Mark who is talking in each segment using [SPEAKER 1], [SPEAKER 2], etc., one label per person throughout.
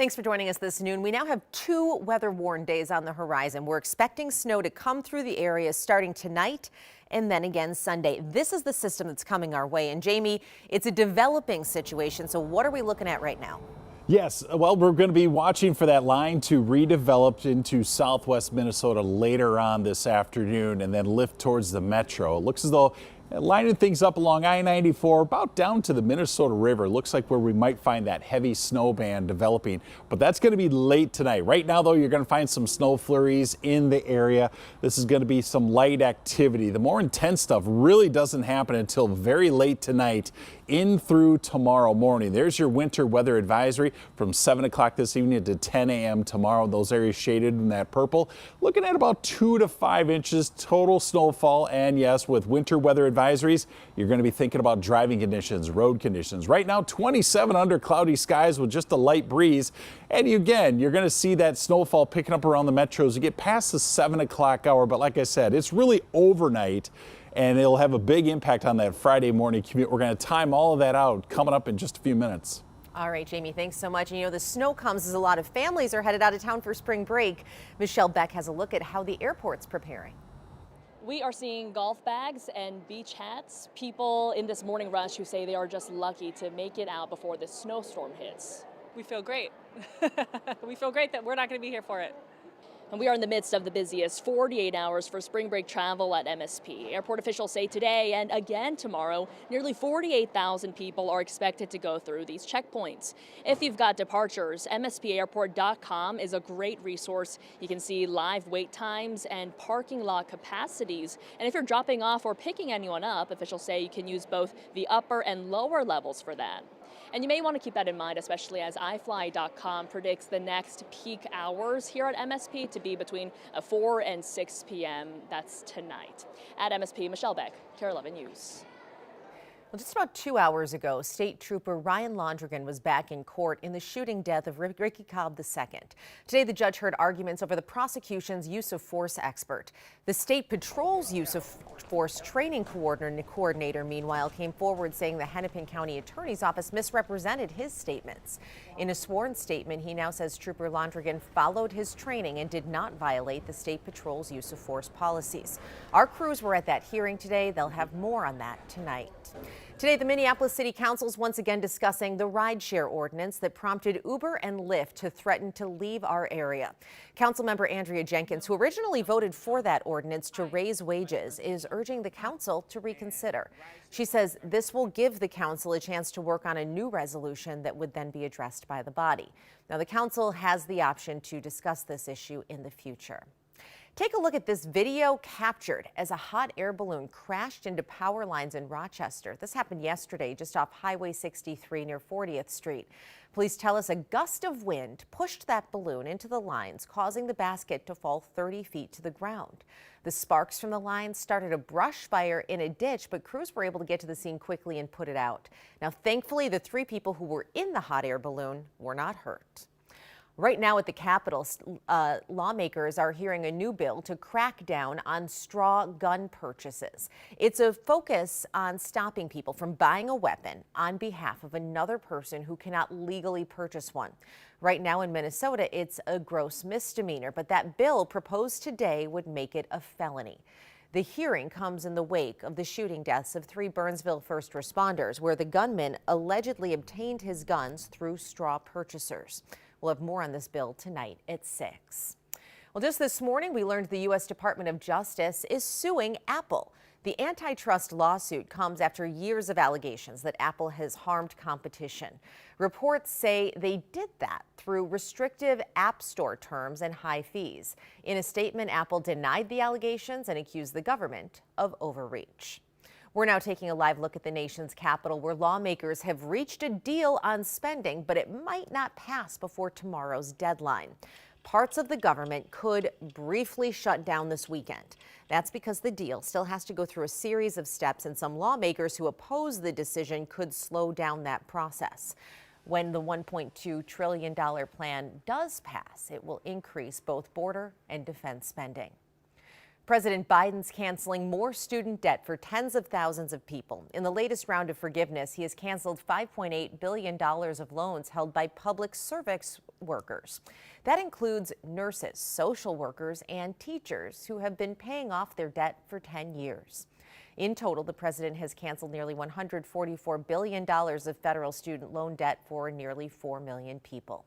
[SPEAKER 1] Thanks for joining us this noon. We now have 2 weather-warned days on the horizon. We're expecting snow to come through the area starting tonight and then again Sunday. This is the system that's coming our way. And Jamie, it's a developing situation. So what are we looking at right now?
[SPEAKER 2] Yes, well, we're going to be watching for that line to redevelop into southwest Minnesota later on this afternoon and then lift towards the metro. It looks as though lining things up along I-94 about down to the Minnesota River. Looks like where we might find that heavy snow band developing, but that's going to be late tonight. Right now, though, you're going to find some snow flurries in the area. This is going to be some light activity. The more intense stuff really doesn't happen until very late tonight in through tomorrow morning. There's your winter weather advisory from 7 o'clock this evening to 10 a.m. tomorrow. Those areas shaded in that purple. Looking at about 2 to 5 inches total snowfall. And yes, with winter weather advisories, you're going to be thinking about driving conditions, road conditions. Right now, 27 under cloudy skies with just a light breeze. And again, you're going to see that snowfall picking up around the metros. You get past the 7 o'clock hour. But like I said, it's really overnight, and it'll have a big impact on that Friday morning commute. We're going to time all of that out coming up in just a few minutes.
[SPEAKER 1] All right, Jamie, thanks so much. And you know, the snow comes as a lot of families are headed out of town for spring break. Michelle Beck has a look at how the airport's preparing.
[SPEAKER 3] We are seeing golf bags and beach hats. People in this morning rush who say they are just lucky to make it out before the snowstorm hits.
[SPEAKER 4] We feel great. We feel great that we're not going to be here for it.
[SPEAKER 3] And we are in the midst of the busiest 48 hours for spring break travel at MSP. Airport officials say today and again tomorrow, nearly 48,000 people are expected to go through these checkpoints. If you've got departures, MSPAirport.com is a great resource. You can see live wait times and parking lot capacities. And if you're dropping off or picking anyone up, officials say you can use both the upper and lower levels for that. And you may want to keep that in mind, especially as iFly.com predicts the next peak hours here at MSP to be between 4 and 6 p.m. That's tonight. At MSP, Michelle Beck, KARE 11 News.
[SPEAKER 1] Well, just about 2 hours ago, State Trooper Ryan Londrigan was back in court in the shooting death of Ricky Cobb II. Today, the judge heard arguments over the prosecution's use of force expert. The State Patrol's use of force training coordinator, meanwhile, came forward saying the Hennepin County Attorney's Office misrepresented his statements. In a sworn statement, he now says Trooper Londrigan followed his training and did not violate the State Patrol's use of force policies. Our crews were at that hearing today. They'll have more on that tonight. Today, the Minneapolis City Council is once again discussing the rideshare ordinance that prompted Uber and Lyft to threaten to leave our area. Councilmember Andrea Jenkins, who originally voted for that ordinance to raise wages, is urging the council to reconsider. She says this will give the council a chance to work on a new resolution that would then be addressed by the body. Now, the council has the option to discuss this issue in the future. Take a look at this video captured as a hot air balloon crashed into power lines in Rochester. This happened yesterday just off Highway 63 near 40th Street. Police tell us a gust of wind pushed that balloon into the lines, causing the basket to fall 30 feet to the ground. The sparks from the lines started a brush fire in a ditch, but crews were able to get to the scene quickly and put it out. Now, thankfully, the 3 people who were in the hot air balloon were not hurt. Right now at the Capitol, lawmakers are hearing a new bill to crack down on straw gun purchases. It's a focus on stopping people from buying a weapon on behalf of another person who cannot legally purchase one. Right now in Minnesota, it's a gross misdemeanor, but that bill proposed today would make it a felony. The hearing comes in the wake of the shooting deaths of 3 Burnsville first responders, where the gunman allegedly obtained his guns through straw purchasers. We'll have more on this bill tonight at 6. Well, just this morning, we learned the U.S. Department of Justice is suing Apple. The antitrust lawsuit comes after years of allegations that Apple has harmed competition. Reports say they did that through restrictive App Store terms and high fees. In a statement, Apple denied the allegations and accused the government of overreach. We're now taking a live look at the nation's capital, where lawmakers have reached a deal on spending, but it might not pass before tomorrow's deadline. Parts of the government could briefly shut down this weekend. That's because the deal still has to go through a series of steps, and some lawmakers who oppose the decision could slow down that process. When the $1.2 trillion plan does pass, it will increase both border and defense spending. President Biden's canceling more student debt for tens of thousands of people. In the latest round of forgiveness, he has canceled $5.8 billion of loans held by public service workers. That includes nurses, social workers, and teachers who have been paying off their debt for 10 years. In total, the president has canceled nearly $144 billion of federal student loan debt for nearly 4 million people.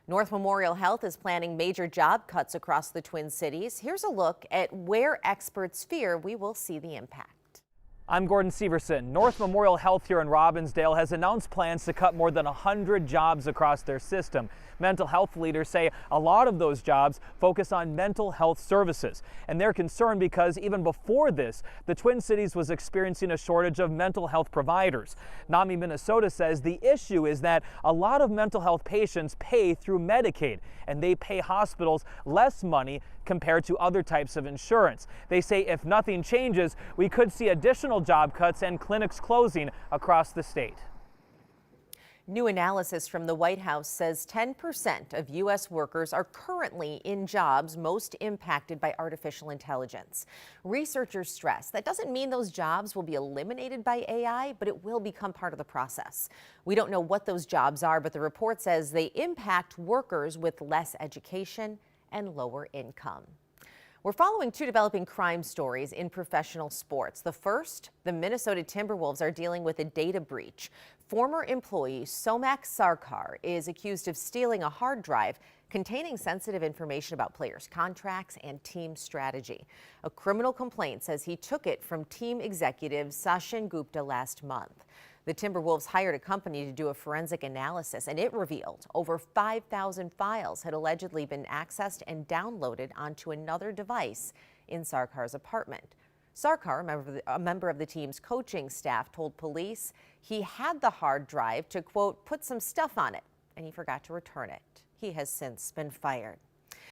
[SPEAKER 1] North Memorial Health is planning major job cuts across the Twin Cities. Here's a look at where experts fear we will see the impact.
[SPEAKER 5] I'm Gordon Severson. North Memorial Health here in Robbinsdale has announced plans to cut more than 100 jobs across their system. Mental health leaders say a lot of those jobs focus on mental health services. And they're concerned because even before this, the Twin Cities was experiencing a shortage of mental health providers. NAMI Minnesota says the issue is that a lot of mental health patients pay through Medicaid, and they pay hospitals less money compared to other types of insurance. They say if nothing changes, we could see additional job cuts and clinics closing across the state.
[SPEAKER 1] New analysis from the White House says 10% of U.S. workers are currently in jobs most impacted by artificial intelligence. Researchers stress that doesn't mean those jobs will be eliminated by AI, but it will become part of the process. We don't know what those jobs are, but the report says they impact workers with less education and lower income. We're following two developing crime stories in professional sports. The first, the Minnesota Timberwolves are dealing with a data breach. Former employee Somak Sarkar is accused of stealing a hard drive containing sensitive information about players' contracts and team strategy. A criminal complaint says he took it from team executive Sachin Gupta last month. The Timberwolves hired a company to do a forensic analysis, and it revealed over 5,000 files had allegedly been accessed and downloaded onto another device in Sarkar's apartment. Sarkar, a member of the team's coaching staff, told police he had the hard drive to, quote, put some stuff on it, and he forgot to return it. He has since been fired.